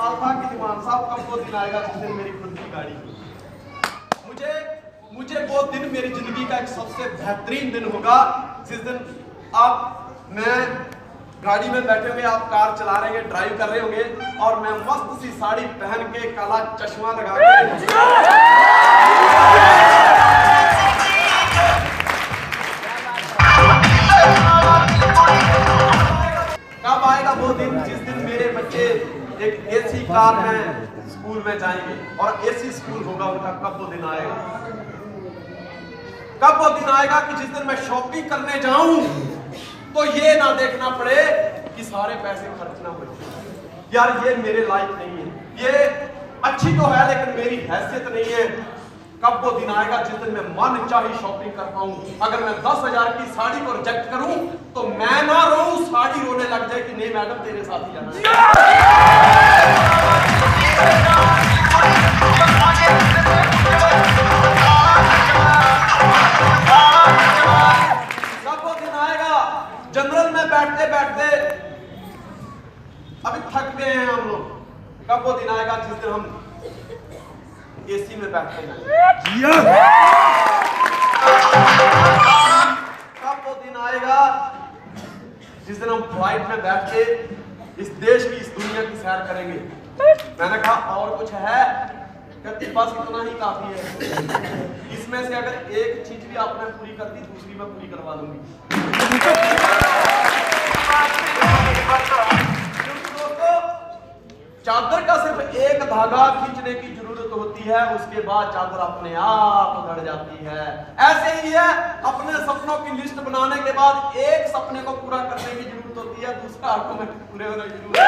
सवाल था कि दीवान साहब कब वो दिन आएगा जिस दिन मेरी खुद की गाड़ी होगी। मुझे वो दिन मेरी जिंदगी का एक सबसे बेहतरीन दिन होगा जिस दिन मैं गाड़ी में बैठे हुए, आप कार चला रहे हैं, ड्राइव कर रहे होंगे और मैं मस्त सी साड़ी पहन के, काला चश्मा लगा के, कब आएगा वो दिन जिस दिन मेरे बच्चे एक एसी कार में स्कूल में जाएंगे और एसी स्कूल होगा उनका। कब वो दिन आएगा? कब वो दिन आएगा कि जिस दिन मैं शॉपिंग करने जाऊं तो ये ना देखना पड़े कि सारे पैसे खर्च ना हो। यार ये मेरे लायक नहीं है, ये अच्छी तो है लेकिन मेरी हैसियत नहीं है। कब वो दिन आएगा जिस दिन मैं मन चाही शॉपिंग कर पाऊं। अगर मैं 10,000 की साड़ी को रिजेक्ट करूं तो मैं ना रोऊं, साड़ी रोने लग जाए कि नहीं मैडम तेरे साथ ही जाना है। कब वो दिन आएगा जनरल में बैठते बैठते अभी थक गए हैं हम लोग। कब वो दिन आएगा जिस दिन हम एसी में बैठते हैं? कब वो दिन आएगा जिस दिन हम फ्लाइट में बैठ के इस देश की, इस दुनिया की सैर करेंगे? मैंने कहा और कुछ है? कहती बस इतना ही काफी है। इसमें से अगर एक चीज भी आपने पूरी कर दी, दूसरी मैं पूरी करवा दूंगी। दोस्तों, चादर का सिर्फ एक धागा खींचने की जरूरत होती है, उसके बाद चादर अपने आप उधड़ जाती है। ऐसे ही है, अपने सपनों की लिस्ट बनाने के बाद एक सपने को पूरा करने की जरूरत होती है, दूसरा ऑटोमेटिक पूरे होने की जरूरत है।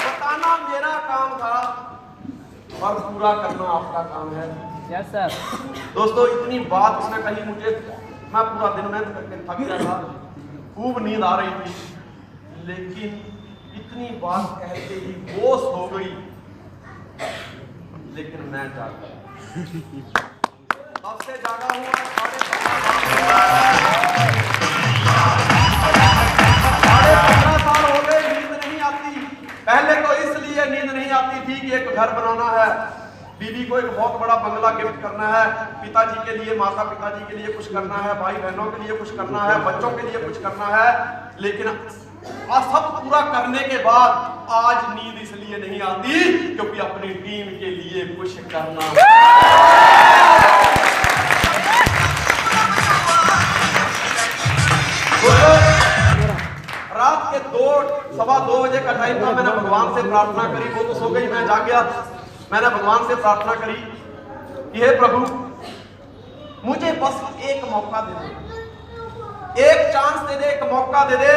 बताना मेरा काम था और पूरा करना आपका काम है। Yes sir. दोस्तों, इतनी बात उसने कही, मुझे, मैं पूरा दिन मेहनत करके थक गया था, खूब नींद आ रही थी, लेकिन इतनी बात कहते ही होश हो गई, लेकिन मैं जाग गया। अब से जागा हुआ 15.5 साल हो गए, नींद नहीं आती। पहले तो इसलिए नींद नहीं आती थी कि एक घर बनाना है, बीवी को एक बहुत बड़ा बंगला गिफ्ट करना है, पिताजी के लिए, माता पिताजी के लिए कुछ करना है, भाई बहनों के लिए कुछ करना है, बच्चों के लिए कुछ करना है। लेकिन सब पूरा करने के बाद आज नींद इसलिए नहीं आती क्योंकि अपनी टीम के लिए कुछ करना है। रात के 2-2:15 बजे का टाइम था। मैंने भगवान से प्रार्थना करी, वो तो सो गई, मैं जाग गया। मैंने भगवान से प्रार्थना करी कि हे प्रभु, मुझे बस एक मौका दे दे, एक चांस दे दे, एक मौका दे दे,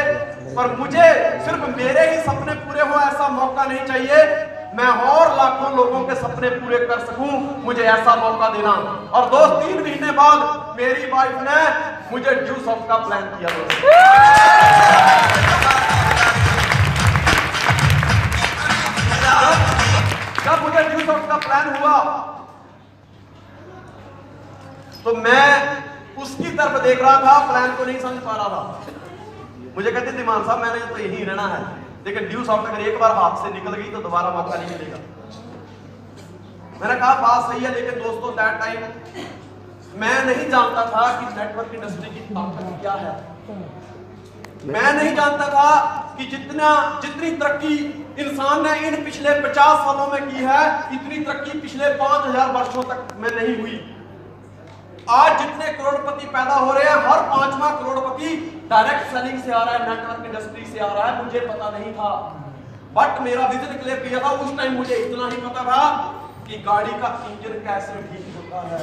पर मुझे सिर्फ मेरे ही सपने पूरे हो ऐसा मौका नहीं चाहिए, मैं और लाखों लोगों के सपने पूरे कर सकूं, मुझे ऐसा मौका देना। और दोस्त, 3 महीने बाद मेरी वाइफ ने मुझे जूस ऑफ का प्लान किया। जब मुझे जूस ऑफ का प्लान हुआ तो मैं उसकी तरफ देख रहा था, प्लान को नहीं समझ पा रहा था। मुझे कहते दीवान साहब, मैंने तो यही रहना है, लेकिन ड्यू सॉफ्ट अगर एक बार हाथ से निकल गई तो दोबारा मौका नहीं मिलेगा। मैंने कहा बात सही है, लेकिन दोस्तों दैट टाइम मैं नहीं जानता था कि नेटवर्क इंडस्ट्री की ताकत क्या है। मैं नहीं जानता था कि जितनी तरक्की इंसान ने इन पिछले 50 सालों में की है, इतनी तरक्की पिछले 5000 वर्षों तक में नहीं हुई। आज जितने करोड़पति पैदा हो रहे हैं, हर 5वां करोड़पति डायरेक्ट सेलिंग से आ रहा है, नेटवर्क इंडस्ट्री से आ रहा है। मुझे पता नहीं था, बट मेरा विजन क्लियर किया था। उस टाइम मुझे इतना ही पता था कि गाड़ी का इंजन कैसे ठीक होता है,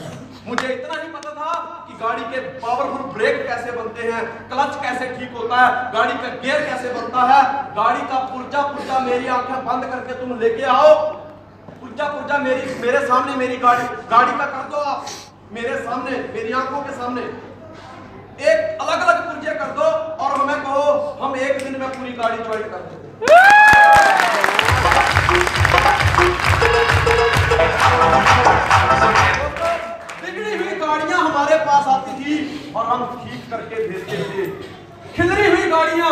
मुझे इतना ही पता था कि गाड़ी के पावरफुल ब्रेक कैसे बनते हैं, क्लच कैसे ठीक होता है, गाड़ी का गियर कैसे बनता है। गाड़ी का पुर्जा मेरी आंखें बंद करके तुम लेके आओ, पुर्जा मेरे सामने, मेरी गाड़ी का कर दो आप, मेरे सामने, मेरी आंखों के सामने एक अलग अलग पुर्जे कर दो और हमें कहो हम एक दिन में पूरी गाड़ी ज्वाइन कर दें। बिगड़ी रंग ठीक करके भेजते थे। खिलरी हुई गाड़ियां,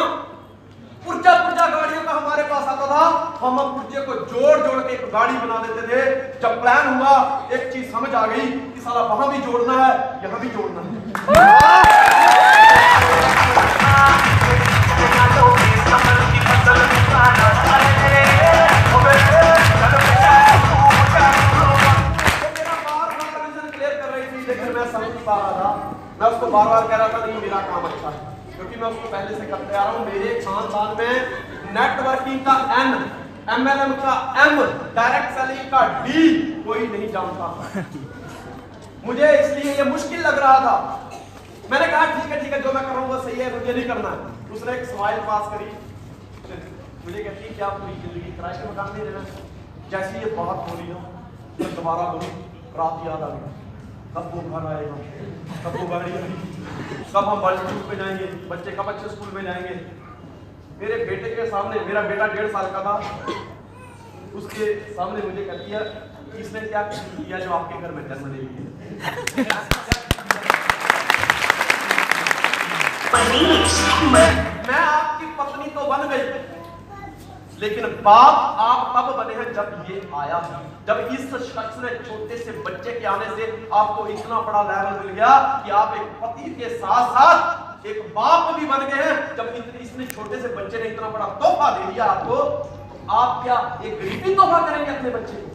पुर्जा पुर्जा गाड़ियों का हमारे पास आता था। हम पुर्जे को जोड़ जोड़ के एक गाड़ी बना देते थे। जब प्लान हुआ एक चीज समझ आ गई कि साला वहां भी जोड़ना है, यहां भी जोड़ना है। लेकिन मैं समझ पा रहा था, मैं उसको बार बार कह रहा था नहीं मेरा काम अच्छा है, क्योंकि मैं उसको पहले से करते आ रहा हूँ। मेरे खानदान में नेटवर्किंग का N, MLM का M, डायरेक्ट सेलिंग का D कोई नहीं जानता था। मुझे इसलिए ये मुश्किल लग रहा था। मैंने कहा ठीक है जो मैं कर रहा हूँ वो सही है, मुझे नहीं करना है। उसने एक स्माइल पास करी, मुझे कहती है क्या पूरी जिंदगी किराए के मकान में रहना। जैसे ये बात बोली ना, मैं दोबारा बोली, रात याद आ गई। कब वो घर आएगा, कब वो गाड़ी आएगी, कब हम बड़े स्कूल पे जाएंगे, बच्चे कब अच्छे स्कूल में जाएंगे। मेरे बेटे के सामने, मेरा बेटा 1.5 साल का था, उसके सामने मुझे कहती है इसने क्या किया जो आपके घर में जन्म ले लिया। मैं आपकी पत्नी तो बन गई, लेकिन बाप आप तब बने हैं जब ये आया, जब इस शख्स ने छोटे से बच्चे के आने से आपको इतना बड़ा लेवल मिल गया कि आप एक पति के साथ साथ एक बाप भी बन गए हैं। जब इसने छोटे से बच्चे ने इतना बड़ा तोहफा दे दिया आपको, तो आप क्या एक गरीबी तोहफा करेंगे अपने बच्चे को?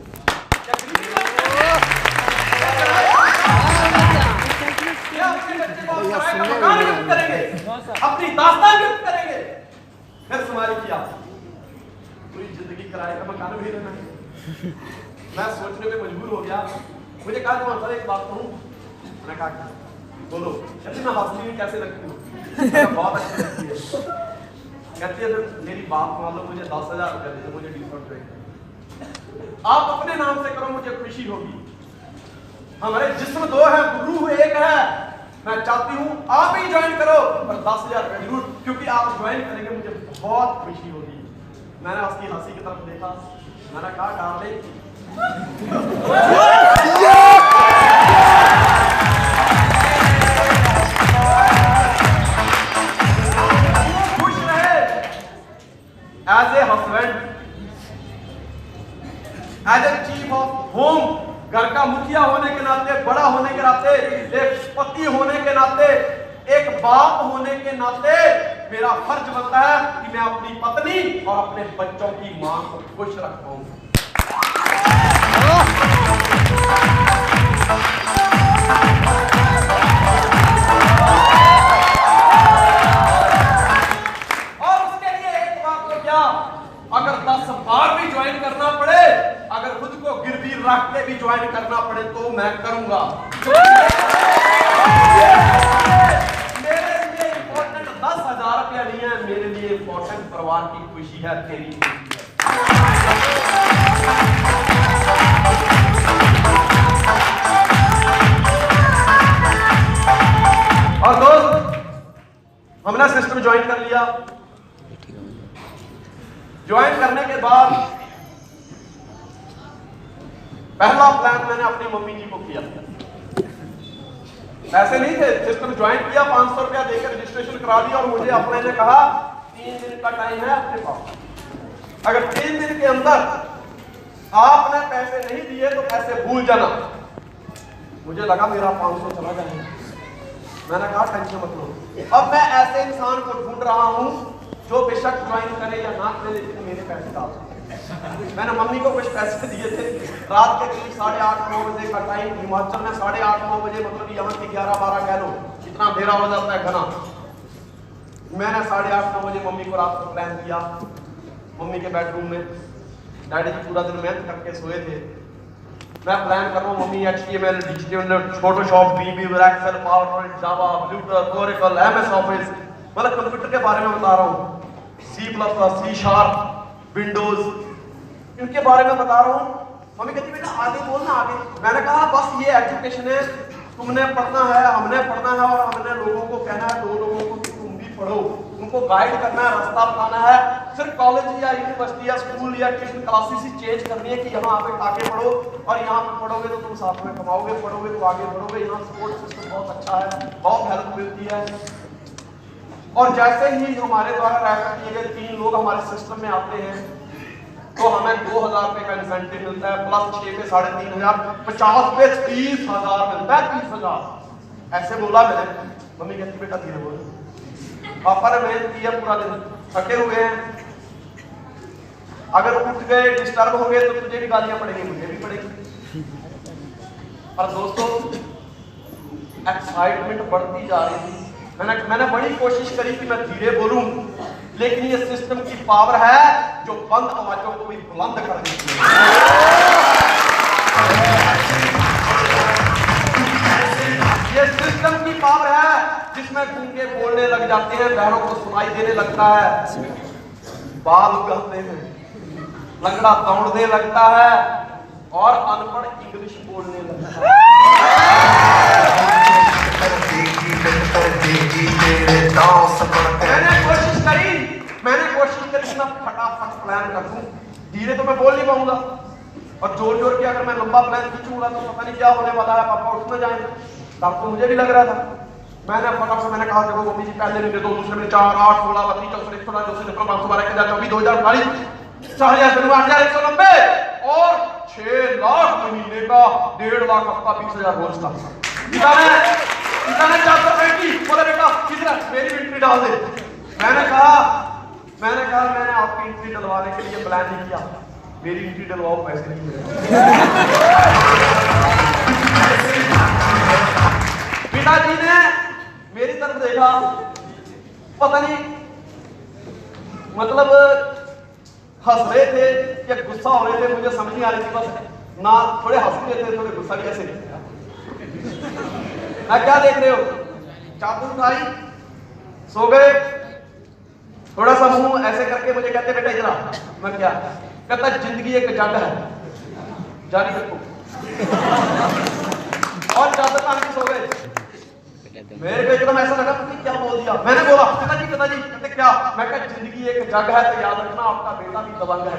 क्या अपने बच्चे को किराए का मकान गिफ्ट करेंगे, अपनी दास्तान गिफ्ट करेंगे? फिर समारी किया पूरी जिंदगी किराए का मकान भी रहना है। मैं सोचने में मजबूर हो गया। मुझे कहा तुम सर एक बात कहूं। मैंने कहा बोलो। कहती मैं हंसती हुई कैसे लगती हूँ? बहुत अच्छी लगती है। कहती है मेरी बात मान लो, मुझे 10,000 रुपया दे दो, मुझे डिस्काउंट देंगे। आप अपने नाम से करो, मुझे खुशी होगी। हमारे जिस्म 2 है, रूह 1 है। मैं चाहती हूँ आप ही ज्वाइन करो, पर 10,000 रुपया जरूर, क्योंकि आप ज्वाइन करेंगे मुझे बहुत खुशी होगी। मैंने उसकी हंसी की तरफ देखा, मैंने कहा डार्लिंग खुश रहे as a husband, as a chief of home, घर का मुखिया होने के नाते, बड़ा होने के नाते, एक पति होने के नाते, एक बाप होने के नाते मेरा फर्ज बनता है कि मैं अपनी पत्नी और अपने बच्चों की मां को खुश रखूं। और उसके लिए एक बात तो क्या, अगर 10 बार भी ज्वाइन करना पड़े, अगर खुद को गिरवी रख के भी ज्वाइन करना पड़े तो मैं करूंगा। मेरे लिए इंपॉर्टेंट 10,000 रुपया नहीं है, मेरे लिए इंपॉर्टेंट परिवार की खुशी है, तेरी खुशी है। और दोस्त हमने सिस्टम ज्वाइन कर लिया। ज्वाइन करने के बाद पहला प्लान मैंने अपनी मम्मी जी को किया। ऐसे नहीं थे, सिस्टम ज्वाइन किया, 500 रुपया देकर रजिस्ट्रेशन करा दिया और मुझे अपने ने कहा 3 दिन का टाइम है आपके पास। अगर 3 दिन के अंदर आपने पैसे नहीं दिए तो पैसे भूल जाना। मुझे लगा मेरा 500 चला जाएगा। मैंने कहा टेंशन मत लो। अब मैं ऐसे इंसान को ढूंढ रहा हूं जो बेशक ज्वाइन करे या ना करे, लेकिन मेरे पैसे डाल। मैंने मम्मी को कुछ पैसे दिए थे। रात के करीब 8:30-9 बजे का टाइम, हिमाचल में 8:30-9 बजे, मतलब यहाँ की 11-12 कह लो, इतना अंधेरा हो जाता है घना। मैंने 8:30-9 बजे मम्मी को रात को प्लान किया, मम्मी के बेडरूम में। डैडी जी पूरा दिन मेहनत करके सोए थे। मैं प्लान कर रहा हूँ, mummy HTML, digital, Photoshop, VB, Excel, PowerPoint, Java, Bluetooth, Oracle, MS Office, मतलब कंप्यूटर के बारे में बता रहा हूँ। C++, C#, विंडोज, इनके बारे में बता रहा हूँ। मम्मी कहती बेटा आगे बोलना आगे। मैंने कहा बस ये एजुकेशन है, तुमने पढ़ना है, हमने पढ़ना है, और हमने लोगों को कहना है, 2 लोगों को कि तुम भी पढ़ो, उनको गाइड करना है, रास्ता बताना है। सिर्फ कॉलेज या यूनिवर्सिटी या स्कूल या ट्यूशन क्लासेस ही चेंज करनी है कि यहाँ पे आगे पढ़ो और यहाँ पे पढ़ोगे तो तुम साथ में कमाओगे, पढ़ोगे तो आगे बढ़ोगे। यहाँ सपोर्ट सिस्टम बहुत अच्छा है, बहुत हेल्प मिलती है। और जैसे ही हमारे द्वारा रेफर किए गए 3 लोग हमारे सिस्टम में आते हैं तो हमें 2000 रुपए का इंसेंटिव मिलता है, प्लस 6 पे 3500, 50 पे 30,000 मिलता है। 30,000 ऐसे बोला मैंने, मम्मी कहती बेटा धीरे बोलो, पापा ने मेहनत किया पूरा दिन, थके हुए हैं, अगर उठ गए डिस्टर्ब हो गए तो तुझे भी गालियां पड़ेंगी, मुझे भी पड़ेगी। और दोस्तों एक्साइटमेंट बढ़ती जा रही थी। मैंने बड़ी कोशिश करी कि मैं धीरे बोलूं, लेकिन ये सिस्टम की पावर है जो बंद आवाजों को भी बुलंद कर देती है। ये सिस्टम की पावर है जिसमें गूंगे बोलने लग जाते हैं, बहरों को सुनाई देने लगता है, बाल उगलते हैं, लंगड़ा दौड़ने लगता है और अनपढ़ इंग्लिश बोलने लगता है। मैंने कोशिश करी कि मैं फटाफट प्लान कर दूं। धीरे तो मैं बोल नहीं पाऊंगा और जोर जोर के अगर मैं लंबा प्लान खींचूंगा तो पता नहीं क्या होने वाला है, पापा उठ ना जाएंगे। तब तो मुझे भी लग रहा था। मैंने फटाफट मैंने कहा देखो मम्मी जी, पहले महीने 2, दूसरे में 4, 8, 16, 32, 34, 116, 216, 512, 1024, 2028, 4190 और 6 लाख महीने का, 1.5 लाख हफ्ता, 20,000 रोज का। पिता ने 400 की बोले बेटा कितना मेरी एंट्री डाल दे। मैंने आपकी एंट्री डलवाने के लिए प्लान नहीं किया, मेरी एंट्री डलवाओ, पैसे नहीं मिले। पिताजी ने मेरी तरफ देखा, पता नहीं मतलब हंस रहे थे या गुस्सा हो रहे थे, मुझे समझ नहीं आ रही थी। बस ना थोड़े हंस रहे थे, थोड़े गुस्सा भी ऐसे। मैं क्या देख रहे हो, चादर उठाई, सो गए, थोड़ा सा मुंह ऐसे करके मुझे कहते बेटा इधर आ। मैं क्या कहता, जिंदगी एक जंग है, जारी रखो। और चादर तान के सो गए। मेरे को एकदम ऐसा लगा कि क्या बोल दिया। मैंने बोला पिताजी कहते क्या? मैं कहा जिंदगी एक जंग है तो याद रखना आपका बेटा भी दबंग है।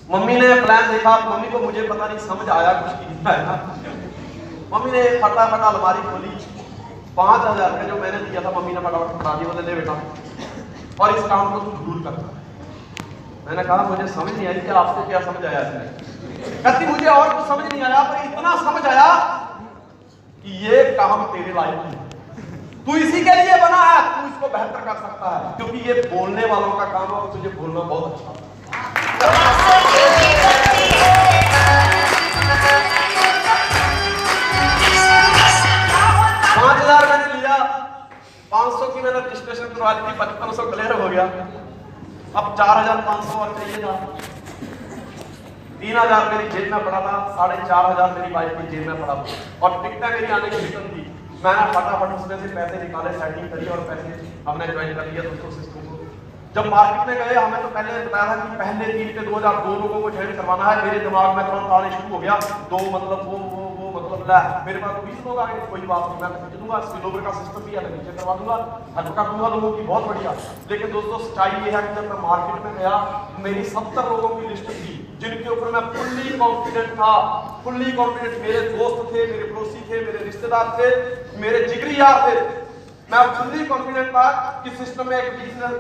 'मम्मी ने प्लान देखा, मम्मी को मुझे पता नहीं समझ आया कुछ नहीं आया। मम्मी ने फटाफट अलमारी खोली, 5,000 रुपये जो मैंने दिया था मम्मी ने फटाफट बता दिया, बोले ले बेटा और इस काम को तुम जरूर करना। मैंने कहा मुझे समझ नहीं आई कि आपको क्या समझ आया इसमें। कहती मुझे और कुछ समझ नहीं आया, पर इतना समझ आया कि ये काम तेरे लायक है, तू इसी के लिए बना है, तू इसको बेहतर कर सकता है, क्योंकि ये बोलने वालों का काम है और तुझे बोलना बहुत अच्छा है। 5,000 मैंने लिया, 500 की मैंने रजिस्ट्रेशन करवा दी थी, 5500 क्लियर हो गया। अब 4,500 और चाहिए था। 3,000 मेरी जेब में पड़ा था, 4,500 मेरी वाइफ की जेब में पड़ा था और टिकटें मेरी आने की रिटर्न थी। मैंने फटाफट उसमें से पैसे निकाले, सेटिंग करी और पैसे हमने ज्वाइन कर लिया दोस्तों सिस्टम को। जब मार्केट में गए, हमें तो पहले बताया था कि पहले 3 पे 2,002 लोगों को ज्वाइन करवाना है। मेरे दिमाग में तुरंत आने शुरू हो गया, 2 मतलब वो मतलब ला, मेरे पास 20 लोग आ गए, कोई बात नहीं, मैं खरीद दूंगा, स्पिलओवर का सिस्टम भी अलग नीचे करवा दूंगा, हेल्प कर दूंगा लोगों की, बहुत बढ़िया। लेकिन दोस्तों सच्चाई ये है कि जब मैं मार्केट में गया, मेरी 70 लोगों की लिस्ट थी जिनके ऊपर मैं फुल्ली कॉन्फिडेंट था, फुल्ली कॉन्फिडेंट। मेरे दोस्त थे, मेरे पड़ोसी थे, मेरे रिश्तेदार थे, मेरे जिगरी यार थे। मैं फुल्ली कॉन्फिडेंट था कि सिस्टम में एक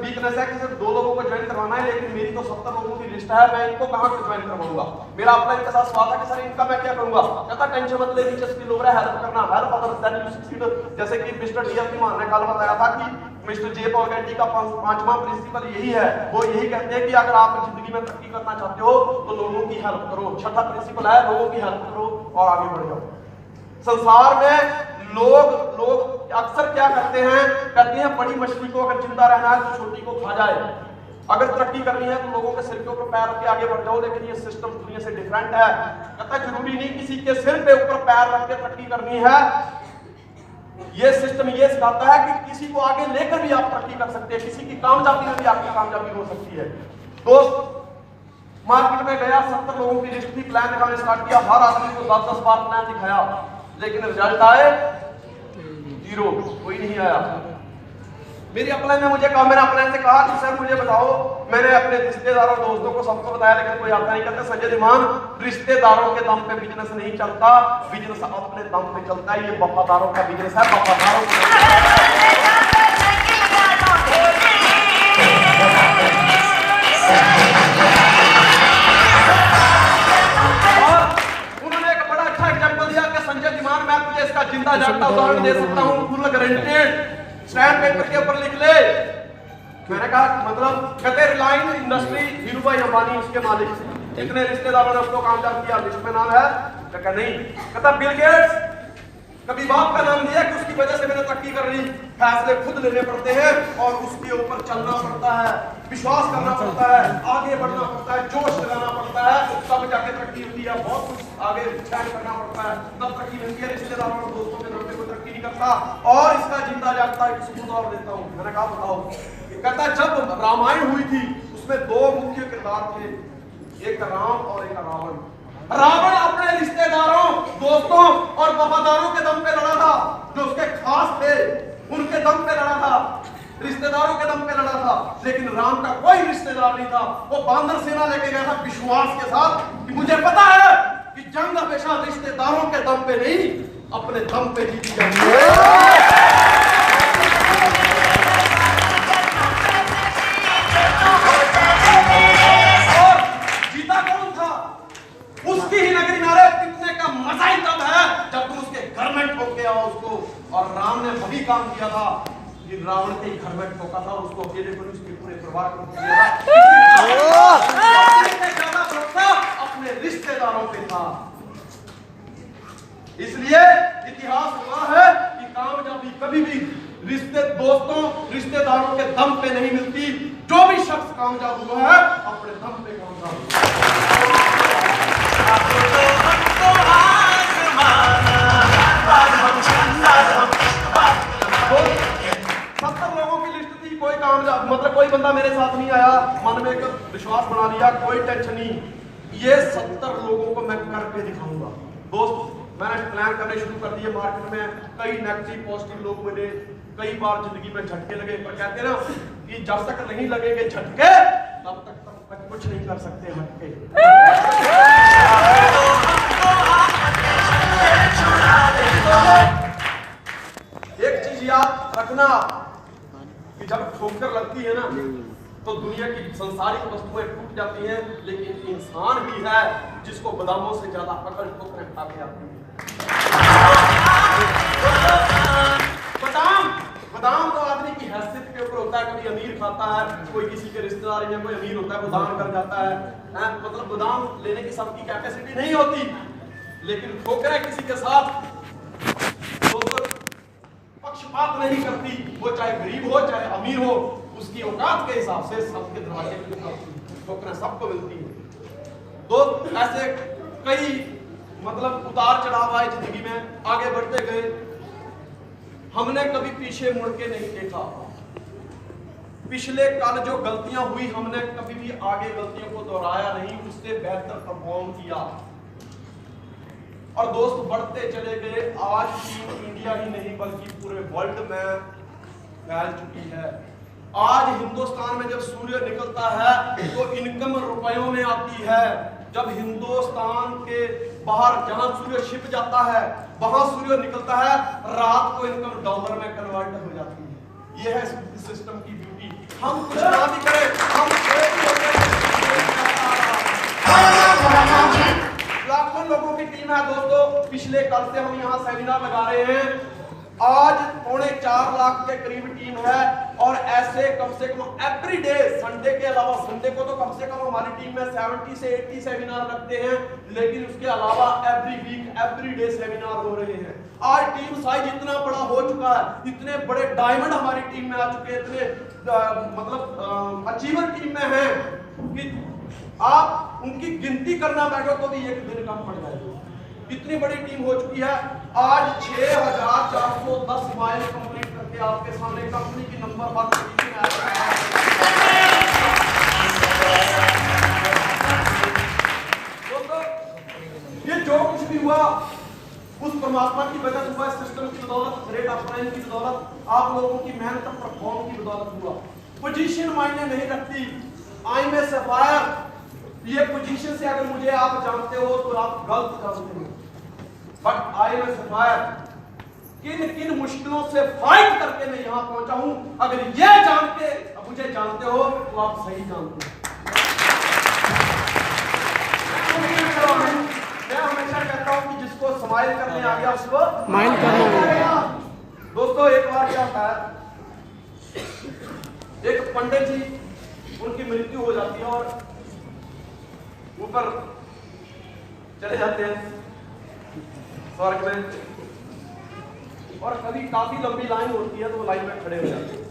वीकनेस है कि सिर्फ 2 लोगों को ज्वाइन करवाना है, लेकिन मेरी तो 70 लोगों की लिस्ट है, मैं इनको कहां से ज्वाइन करवाऊंगा। मेरा अपना इनके साथ सवाल था कि सर इनका मैं क्या करूंगा। कहता टेंशन मत ले, नीचे स्पिलओवर है, हेल्प करना, help others that you succeed. जैसे कि मिस्टर डीएल कीमान ने कल बताया था कि मिस्टर जे पॉल गेटी का 5वां प्रिंसिपल यही है, वो यही कहते हैं कि अगर आप जिंदगी में तरक्की करना चाहते हो तो लोगों की हेल्प करो। 6ठा प्रिंसिपल है, लोगों की हेल्प करो और आगे बढ़ जाओ। संसार में लोग अक्सर क्या करते हैं, कहते हैं बड़ी मछली को अगर जिंदा रहना है तो छोटी को खा जाए। अगर तरक्की करनी है तो लोगों के सिर के ऊपर पैर रख के आगे बढ़ जाओ, लेकिन ये सिस्टम दुनिया से डिफरेंट है। कहता जरूरी नहीं किसी के सिर पे ऊपर पैर रख के तरक्की करनी है। ये सिस्टम ये सिखाता है कि किसी को आगे लेकर भी आप तरक्की कर सकते हैं, किसी की कामयाबी में भी आपकी कामयाबी हो सकती है। दोस्त मार्केट में गया, 70 लोगों की लिस्ट थी, प्लान दिखाने स्टार्ट किया, हर आदमी को 10-10 बार प्लान दिखाया, लेकिन रिजल्ट आए 0, कोई नहीं आया। मेरी अपलाइन ने मुझे कहा, मैंने अपलाइन से कहा कि सर मुझे बताओ, मैंने अपने रिश्तेदारों दोस्तों को सबको बताया, लेकिन कोई आता नहीं। कहते संजय धीमान, रिश्तेदारों के दम पे बिजनेस नहीं चलता, बिजनेस अपने दम पे चलता है। ये वफादारों का बिजनेस है, वफादारों और उन्होंने एक बड़ा अच्छा एग्जाम्पल दिया कि संजय धीमान, मैं तुझे इसका जिंदा जागता उदाहरण दे सकता हूँ, फुल गारंटेड, स्टैम्प पेपर के ऊपर लिख ले। मैंने कहा मतलब, कहते रिलायंस इंडस्ट्री, धीरू भाई अंबानी उसके मालिक, कितने रिश्तेदारों ने उसको कामयाब किया, लिस्ट में नाम है? कहता नहीं। कहता बिल गेट्स, कभी बाप का नाम दिया कि उसकी वजह से मैंने तरक्की कर ली। फैसले खुद लेने पड़ते हैं और उसके ऊपर चलना पड़ता है, विश्वास करना पड़ता है, आगे बढ़ना पड़ता है, जोश लगाना पड़ता है, तब जाके तरक्की होती है। बहुत कुछ आगे स्टैंड करना पड़ता है, तब तरक्की मिलती है। रिश्तेदारों और दोस्तों के दम पे कोई तरक्की नहीं करता। और इसका जिंदा जागता एक सबूत और देता हूँ। मैंने कहा बताओ। कहता जब रामायण हुई थी उसमें 2 मुख्य किरदार थे, एक राम और एक रावण। रावण अपने रिश्तेदारों, दोस्तों और वफादारों के दम पे लड़ा था, जो उसके खास थे उनके दम पे लड़ा था, रिश्तेदारों के दम पे लड़ा था। लेकिन राम का कोई रिश्तेदार नहीं था, वो बांदर सेना लेके गया था विश्वास के साथ कि मुझे पता है कि जंग हमेशा रिश्तेदारों के दम पे नहीं, अपने दम पे जीती जाती है। उसकी ही नगरी नारे पिटने का मजा ही तब है जब तुम उसके घर में ठोक के आओ उसको। और राम ने वही काम किया था, रावण के ही घर में ठोका था उसको, अकेले को उसके पूरे परिवार को किया ज्यादा भरोसा अपने रिश्तेदारों पे था। इसलिए इतिहास हुआ है कि कामयाबी कभी भी दोस्तों रिश्तेदारों के दम पे नहीं मिलती। जो भी शख्स कामयाब हुआ है अपने दम पे कामयाब हुआ है। 70 लोगों की लिस्ट थी, कोई कामयाब मतलब कोई बंदा मेरे साथ नहीं आया। मन में एक विश्वास बना लिया, कोई टेंशन नहीं, ये 70 लोगों को मैं करके दिखाऊंगा। दोस्त मैंने प्लान करने शुरू कर दिए। मार्केट में कई नेगेटिव पॉजिटिव लोग मिले, कई बार जिंदगी में झटके लगे, पर कहते हैं ना कि जब तक नहीं लगेंगे झटके तब तक कुछ नहीं कर सकते हटके। एक चीज याद रखना कि जब ठोकर लगती है ना तो दुनिया की संसारिक वस्तुएं टूट जाती हैं, लेकिन इंसान ही है जिसको बादामों से ज्यादा पकड़ ठोकरें खाते आती है। बादाम तो आदमी की हैसियत के ऊपर होता है, कभी अमीर खाता है, कोई किसी के रिश्तेदार में कोई अमीर होता है वो दान कर जाता है, मतलब बादाम लेने की सबकी कैपेसिटी नहीं होती। लेकिन ठोकरें किसी के साथ पक्षपात नहीं करती, वो चाहे गरीब हो चाहे अमीर हो, उसकी औकात के हिसाब से सबके दरवाजे पे ठोकरें सबको मिलती है। दोस्त ऐसे कई मतलब उतार चढ़ाव आए जिंदगी में, आगे बढ़ते गए, हमने कभी पीछे मुड़ के नहीं देखा। पिछले कल जो गलतियां हुई हमने कभी भी आगे गलतियों को दोहराया नहीं, उससे बेहतर परफॉर्म किया और दोस्त बढ़ते चले गए। आज टीम इंडिया ही नहीं बल्कि पूरे वर्ल्ड में फैल चुकी है। आज हिंदुस्तान में जब सूर्य निकलता है तो इनकम रुपयों में आती है। जब हिंदुस्तान के बाहर जहां सूर्य छिप जाता है वहां सूर्य निकलता है, रात को इनकम डॉलर में कन्वर्ट हो जाती है। यह है इस सिस्टम की ब्यूटी। हम कुछ ना भी करें, हम लाखों लोगों की टीम है दोस्तों। पिछले कल से हम यहाँ सेमिनार लगा रहे हैं, आज 4.25 लाख के करीब टीम है और ऐसे कम से कम एवरी डे, संडे के अलावा, संडे को तो कम से कम हमारी टीम में 70 से 80 सेमिनार लगते हैं, लेकिन उसके अलावा every week every day seminar हो रहे हैं। आज टीम साइज इतना बड़ा हो चुका है, इतने बड़े डायमंड हमारी टीम में आ चुके हैं, इतने मतलब अचीवर टीम में हैं कि आप उनकी गिनती करना बैठो तो भी एक दिन कम पड़ जाएगा। इतनी बड़ी टीम हो चुकी है। आज 6410 माइल कंप्लीट करके आपके सामने कंपनी की नंबर 1 पोजीशन है। भी हुआ उस परमात्मा की वजह हुआ, सिस्टम की बदौलत, ग्रेट ऑफलाइन की बदौलत, आप लोगों की मेहनत और परफॉर्म की बदौलत हुआ। पोजीशन मायने नहीं रखती। आई एम ए सफायर, ये पोजीशन से अगर मुझे आप जानते हो तो आप गलत जानते हो। But I am a sapphire, किन किन मुश्किलों से फाइट करके मैं यहां पहुंचा हूं, अगर ये जान के मुझे जानते हो तो आप सही जानते हो। मैं हमेशा कहता हूं कि जिसको स्माइल करने आ गया उसको स्माइल करना। दोस्तों एक बार क्या होता है, एक पंडित जी, उनकी मृत्यु हो जाती है और ऊपर चले जाते हैं स्वर्ग में, और कभी काफी लंबी लाइन होती है तो वो लाइन में खड़े हो जाते हैं।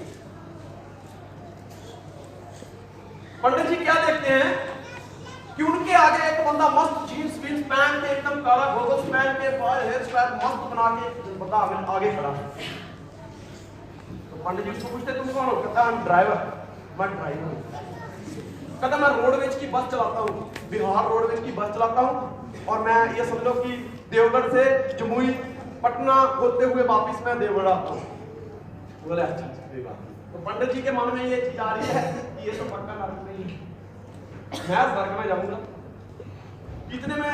पंडित जी क्या देखते हैं कि उनके आगे एक बंदा मस्त जीन्स वीन्स पहन के, एकदम काला गोगल्स पहन के, हेयर स्टाइल मस्त बना के बंदा आगे खड़ा है। तो पंडित जी उसको पूछते तुम कौन हो? कहता है ड्राइवर, मैं ड्राइवर हूं। कहता मैं रोडवेज की बस चलाता हूँ, बिहार रोडवेज की बस चलाता हूँ, और मैं ये समझ लो कि देवगढ़ से जमुई पटना होते हुए वापिस मैं देवगढ़ आता हूँ। बोले अच्छा कोई बात नहीं। तो पंडित जी के मन में ये चीज आ रही है कि ये तो पक्का नरक नहीं है, मैं स्वर्ग में जाऊंगा। इतने में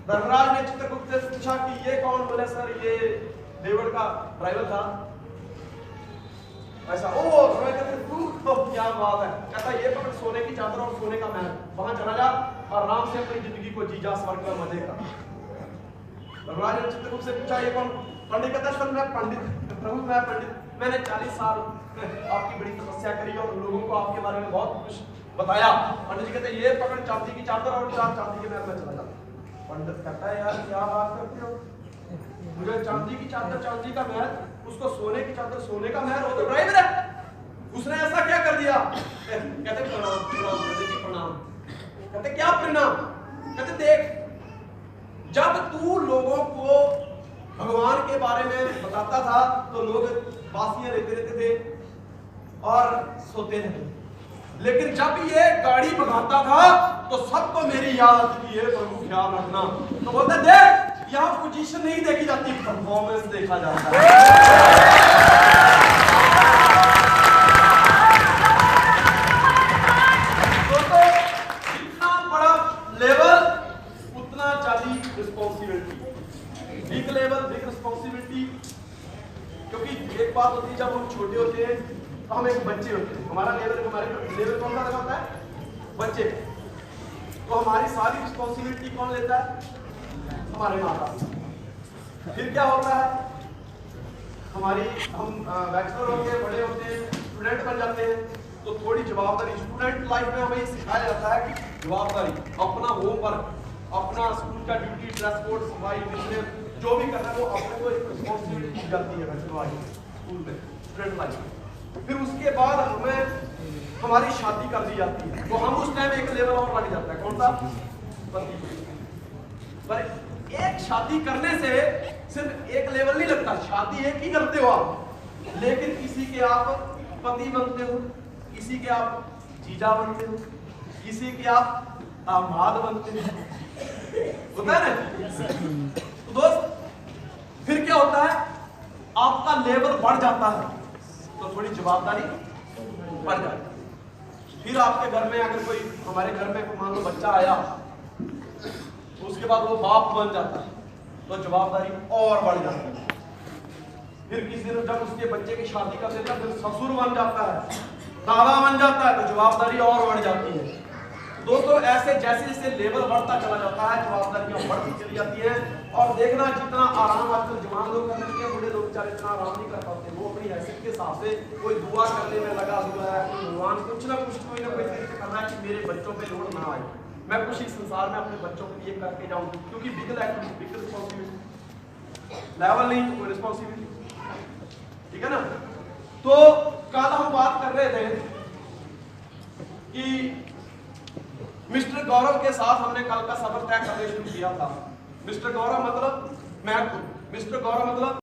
धर्मराज ने चित्रगुप्त से पूछा कि ये कौन? बोले सर ये देवगढ़ का ड्राइवर था। ऐसा ओ समय कहते तू तो क्या बात है। कहता ये पकड़ सोने की चादर और सोने का महल, वहां चला जा और आराम से अपनी जिंदगी को जी जा, स्वर्ग में मजे कर। धर्मराज ने चित्रगुप्त से पूछा ये कौन? पंडित कहता सर मैं पंडित, प्रभु मैं पंडित, मैंने 40 साल आपकी बड़ी तपस्या करी और लोगों को आपके बारे में बहुत कुछ बताया। पंडित जी कहते ये पकड़ चांदी की चादर और 4 चांदी के महल में चला जाता। पंडित कहता है यार क्या बात करते हो, मुझे चांदी की चादर चांदी का महल, उसको सोने की चादर सोने का महल, वो तो ड्राइवर है, उसने ऐसा क्या कर दिया? कहते प्रणाम प्रणाम पंडित जी प्रणाम। कहते क्या प्रणाम? कहते देख जब तू लोगों को भगवान के बारे में बताता था तो लोग बासियां लेते रहते थे और सोते थे, लेकिन जब ये गाड़ी भगाता था तो सबको मेरी याद आती है, प्रभु ख्याल रखना। तो बोलते देख यहाँ पोजीशन नहीं देखी जाती, परफॉर्मेंस देखा जाता है। तो जितना बड़ा लेवल उतना ज्यादा responsibility, big level big responsibility. क्योंकि एक बात होती है जब हम छोटे होते हैं तो हम एक बच्चे होते हैं, हमारा हमारे लेवल कौन सा लगा होता है? बच्चे। तो हमारी सारी रिस्पॉन्सिबिलिटी कौन लेता है? हमारे माँ बाप। फिर क्या होता है, हम बैचलर होते हैं, बड़े होते हैं, स्टूडेंट बन जाते हैं, तो थोड़ी जवाबदारी, स्टूडेंट लाइफ में हमें सिखाया जाता है कि जवाबदारी, अपना होमवर्क, अपना स्कूल का ड्यूटी, ड्रेस कोड, सफाई, बिजनेस जो भी करना है वो अपने को एक रिस्पॉन्सिबिलिटी दी जाती है स्कूल में, स्टूडेंट लाइफ में। फिर उसके बाद हमें हमारी शादी कर दी जाती है, तो हम उस टाइम एक लेवल और बढ़ जाता है, कौन सा? पति। पर एक शादी करने से सिर्फ एक लेवल नहीं लगता, शादी एक ही करते हो आप, लेकिन किसी के आप पति बनते हो, किसी के आप जीजा बनते हो, किसी के आप दामाद बनते हो, होता है ना? तो दोस्त फिर क्या होता है, आपका लेवल बढ़ जाता है तो थोड़ी जवाबदारी बढ़ जाती है। फिर आपके घर में अगर कोई, हमारे घर में मान लो बच्चा आया तो उसके बाद वो बाप बन जाता है तो जवाबदारी और बढ़ जाती है। फिर किसी दिन जब उसके बच्चे की शादी कर देता है फिर ससुर बन जाता है, दादा बन जाता है, तो जवाबदारी और बढ़ जाती है। दोस्तों ऐसे जैसे जैसे लेवल बढ़ता चला जाता है जवाबदारियां बढ़ती चली जाती है। और देखना जितना आराम आजकल जवान लोग करने के, बूढ़े लोग बेचारे इतना आराम नहीं कर पाते, वो अपनी हैसियत के हिसाब से कोई दुआ करने में लगा हुआ है, भगवान कुछ ना कुछ कोई ना कोई तरीके कर रहा है कि मेरे बच्चों पे लोड ना आए, मैं कुछ इस संसार में अपने बच्चों के लिए करके जाऊं, क्योंकि बिग रिस्पॉन्सिबिलिटी लेवल नहीं तो कोई रिस्पॉन्सिबिलिटी, ठीक है ना। तो कल हम बात कर रहे थे कि मिस्टर गौरव के साथ हमने कल का सफर तय करने शुरू किया था। मिस्टर गौरव मतलब मैं, मिस्टर गौरव मतलब